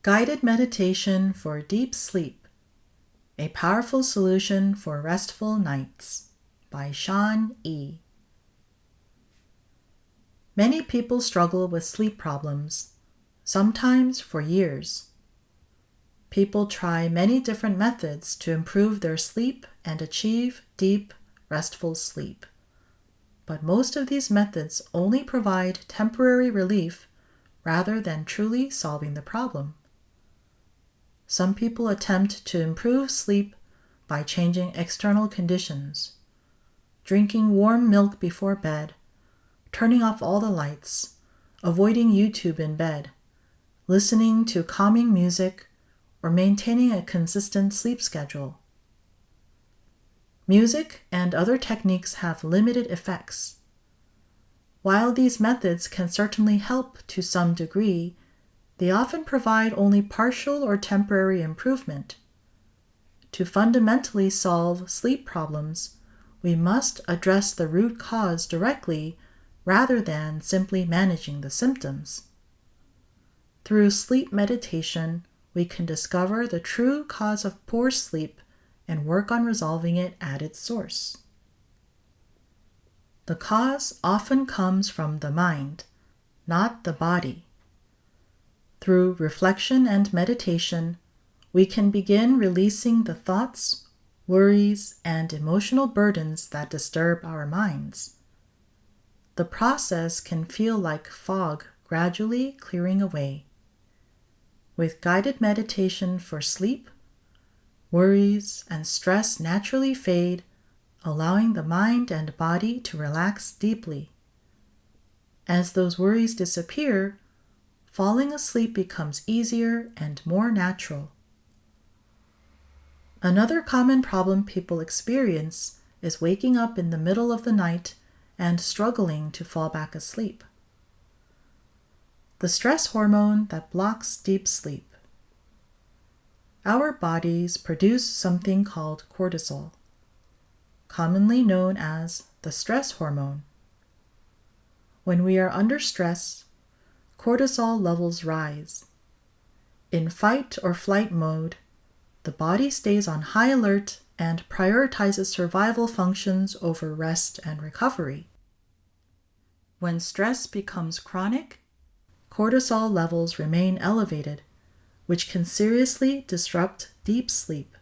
Guided Meditation for Deep Sleep, a Powerful Solution for Restful Nights by Shawn E. Many people struggle with sleep problems, sometimes for years. People try many different methods to improve their sleep and achieve deep, restful sleep. But most of these methods only provide temporary relief rather than truly solving the problem. Some people attempt to improve sleep by changing external conditions, drinking warm milk before bed, turning off all the lights, avoiding YouTube in bed, listening to calming music, or maintaining a consistent sleep schedule. Music and other techniques have limited effects. While these methods can certainly help to some degree, they often provide only partial or temporary improvement. To fundamentally solve sleep problems, we must address the root cause directly rather than simply managing the symptoms. Through sleep meditation, we can discover the true cause of poor sleep and work on resolving it at its source. The cause often comes from the mind, not the body. Through reflection and meditation, we can begin releasing the thoughts, worries, and emotional burdens that disturb our minds. The process can feel like fog gradually clearing away. With guided meditation for sleep, worries and stress naturally fade, allowing the mind and body to relax deeply. As those worries disappear, falling asleep becomes easier and more natural. Another common problem people experience is waking up in the middle of the night and struggling to fall back asleep. The stress hormone that blocks deep sleep. Our bodies produce something called cortisol, commonly known as the stress hormone. When we are under stress, cortisol levels rise. In fight or flight mode, the body stays on high alert and prioritizes survival functions over rest and recovery. When stress becomes chronic, cortisol levels remain elevated, which can seriously disrupt deep sleep.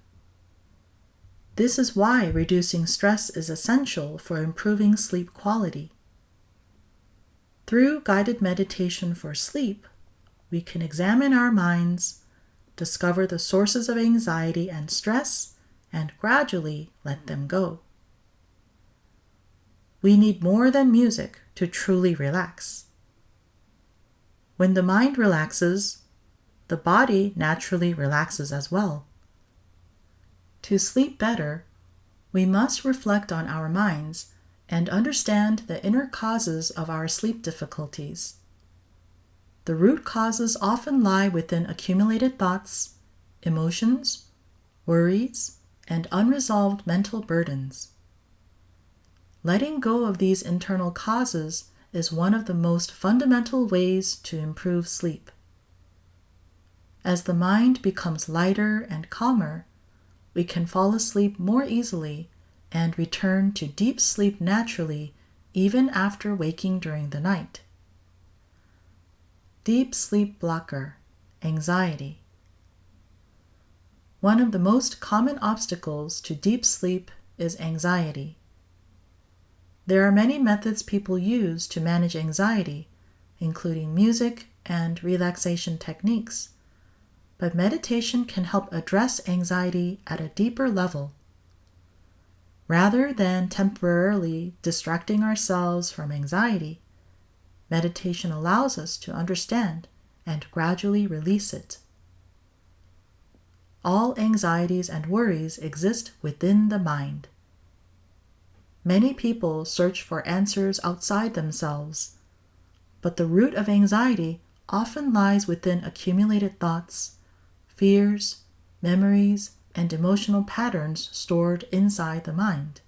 This is why reducing stress is essential for improving sleep quality. Through guided meditation for sleep, we can examine our minds, discover the sources of anxiety and stress, and gradually let them go. We need more than music to truly relax. When the mind relaxes, the body naturally relaxes as well. To sleep better, we must reflect on our minds and understand the inner causes of our sleep difficulties. The root causes often lie within accumulated thoughts, emotions, worries, and unresolved mental burdens. Letting go of these internal causes is one of the most fundamental ways to improve sleep. As the mind becomes lighter and calmer, we can fall asleep more easily and return to deep sleep naturally even after waking during the night. Deep sleep blocker, anxiety. One of the most common obstacles to deep sleep is anxiety. There are many methods people use to manage anxiety, including music and relaxation techniques, but meditation can help address anxiety at a deeper level. Rather than temporarily distracting ourselves from anxiety, meditation allows us to understand and gradually release it. All anxieties and worries exist within the mind. Many people search for answers outside themselves, but the root of anxiety often lies within accumulated thoughts, fears, memories, and emotional patterns stored inside the mind.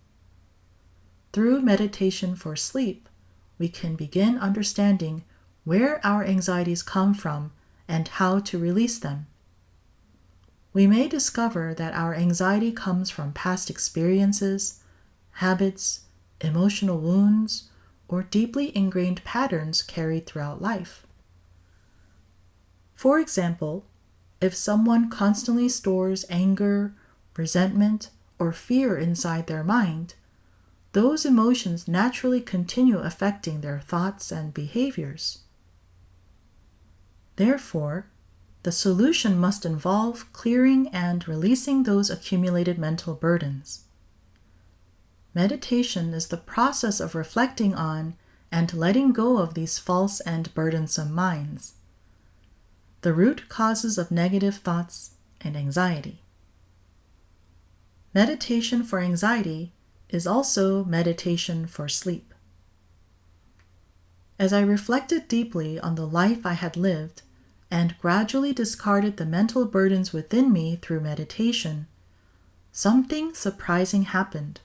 Through meditation for sleep, we can begin understanding where our anxieties come from and how to release them. We may discover that our anxiety comes from past experiences, habits, emotional wounds, or deeply ingrained patterns carried throughout life. For example, if someone constantly stores anger, resentment, or fear inside their mind, those emotions naturally continue affecting their thoughts and behaviors. Therefore, the solution must involve clearing and releasing those accumulated mental burdens. Meditation is the process of reflecting on and letting go of these false and burdensome minds, the root causes of negative thoughts and anxiety. Meditation for anxiety is also meditation for sleep. As I reflected deeply on the life I had lived and gradually discarded the mental burdens within me through meditation, something surprising happened.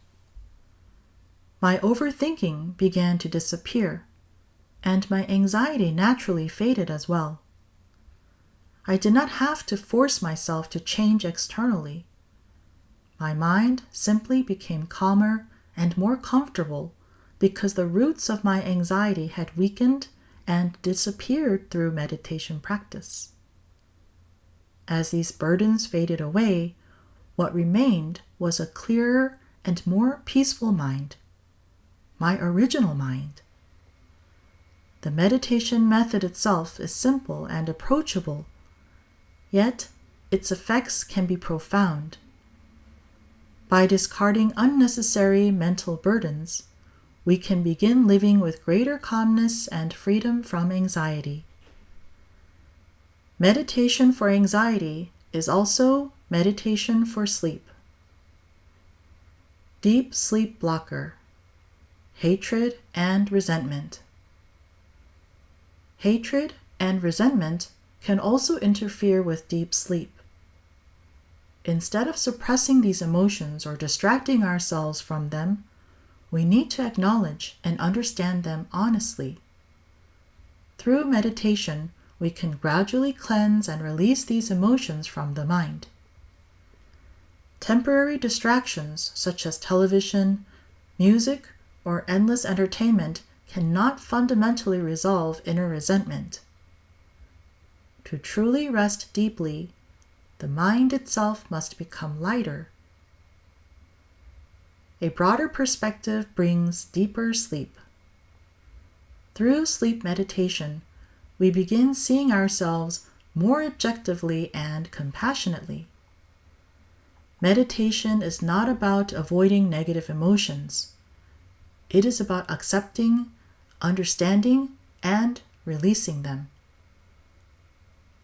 My overthinking began to disappear, and my anxiety naturally faded as well. I did not have to force myself to change externally. My mind simply became calmer and more comfortable because the roots of my anxiety had weakened and disappeared through meditation practice. As these burdens faded away, what remained was a clearer and more peaceful mind, my original mind. The meditation method itself is simple and approachable, yet its effects can be profound. By discarding unnecessary mental burdens, we can begin living with greater calmness and freedom from anxiety. Meditation for anxiety is also meditation for sleep. Deep sleep blocker, hatred and resentment. Hatred and resentment can also interfere with deep sleep. Instead of suppressing these emotions or distracting ourselves from them, we need to acknowledge and understand them honestly. Through meditation, we can gradually cleanse and release these emotions from the mind. Temporary distractions such as television, music, or endless entertainment cannot fundamentally resolve inner resentment. To truly rest deeply, the mind itself must become lighter. A broader perspective brings deeper sleep. Through sleep meditation, we begin seeing ourselves more objectively and compassionately. Meditation is not about avoiding negative emotions. It is about accepting, understanding, and releasing them.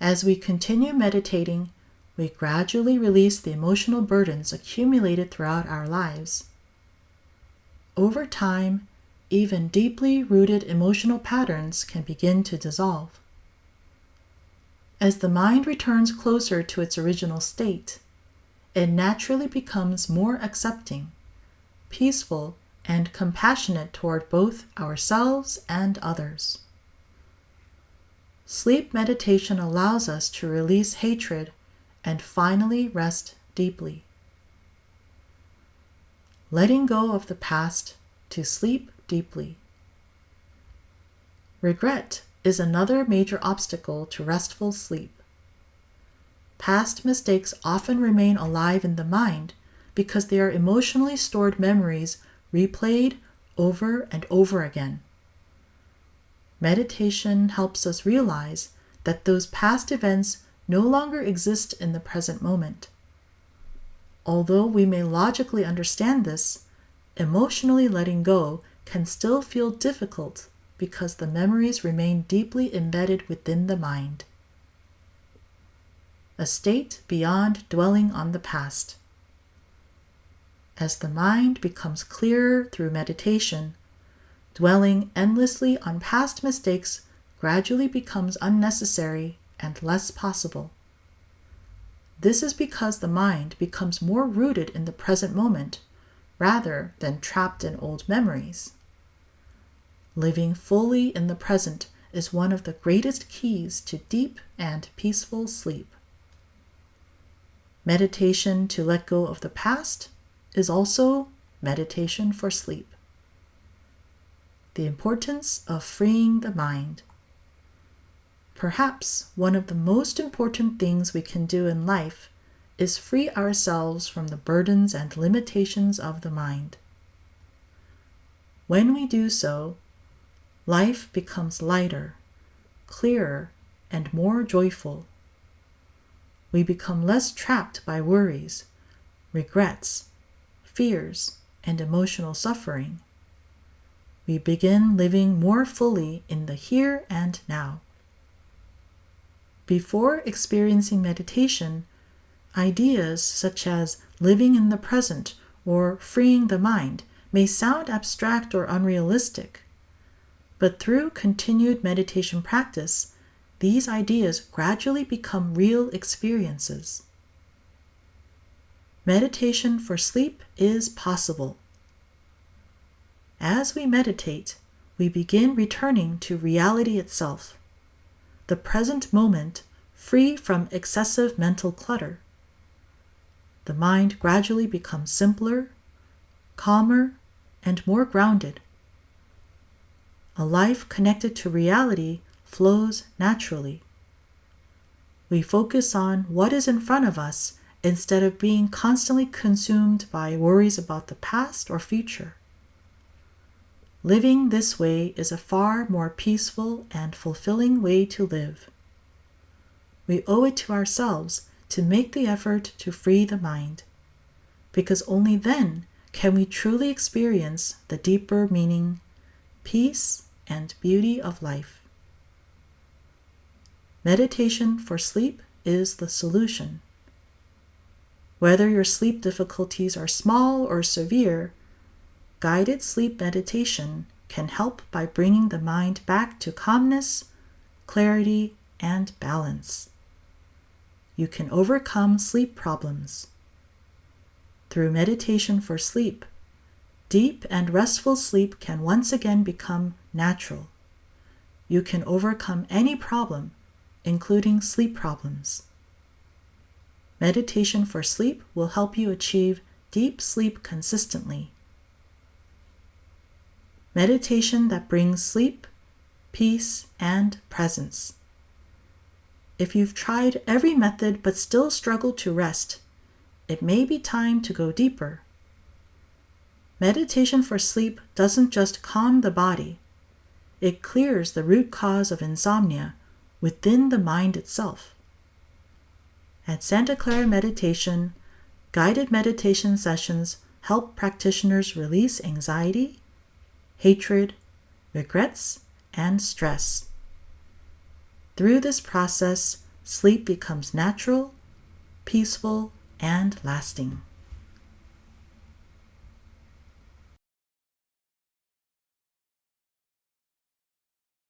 As we continue meditating, we gradually release the emotional burdens accumulated throughout our lives. Over time, even deeply rooted emotional patterns can begin to dissolve. As the mind returns closer to its original state, it naturally becomes more accepting, peaceful, and compassionate toward both ourselves and others. Sleep meditation allows us to release hatred and finally rest deeply. Letting go of the past to sleep deeply. Regret is another major obstacle to restful sleep. Past mistakes often remain alive in the mind because they are emotionally stored memories replayed over and over again. Meditation helps us realize that those past events no longer exist in the present moment. Although we may logically understand this, emotionally letting go can still feel difficult because the memories remain deeply embedded within the mind. A state beyond dwelling on the past. As the mind becomes clearer through meditation, dwelling endlessly on past mistakes gradually becomes unnecessary and less possible. This is because the mind becomes more rooted in the present moment rather than trapped in old memories. Living fully in the present is one of the greatest keys to deep and peaceful sleep. Meditation to let go of the past is also meditation for sleep. The importance of freeing the mind. Perhaps one of the most important things we can do in life is free ourselves from the burdens and limitations of the mind. When we do so, life becomes lighter, clearer, and more joyful. We become less trapped by worries, regrets, fears, and emotional suffering. We begin living more fully in the here and now. Before experiencing meditation, ideas such as living in the present or freeing the mind may sound abstract or unrealistic. But through continued meditation practice, these ideas gradually become real experiences. Meditation for sleep is possible. As we meditate, we begin returning to reality itself, the present moment, free from excessive mental clutter. The mind gradually becomes simpler, calmer, and more grounded. A life connected to reality flows naturally. We focus on what is in front of us instead of being constantly consumed by worries about the past or future. Living this way is a far more peaceful and fulfilling way to live. We owe it to ourselves to make the effort to free the mind, because only then can we truly experience the deeper meaning, peace, and beauty of life. Meditation for sleep is the solution. Whether your sleep difficulties are small or severe, guided sleep meditation can help by bringing the mind back to calmness, clarity, and balance. You can overcome sleep problems. Through meditation for sleep, deep and restful sleep can once again become natural. You can overcome any problem, including sleep problems. Meditation for sleep will help you achieve deep sleep consistently. Meditation that brings sleep, peace, and presence. If you've tried every method but still struggle to rest, it may be time to go deeper. Meditation for sleep doesn't just calm the body, it clears the root cause of insomnia within the mind itself. At Santa Clara Meditation, guided meditation sessions help practitioners release anxiety, hatred, regrets, and stress. Through this process, sleep becomes natural, peaceful, and lasting.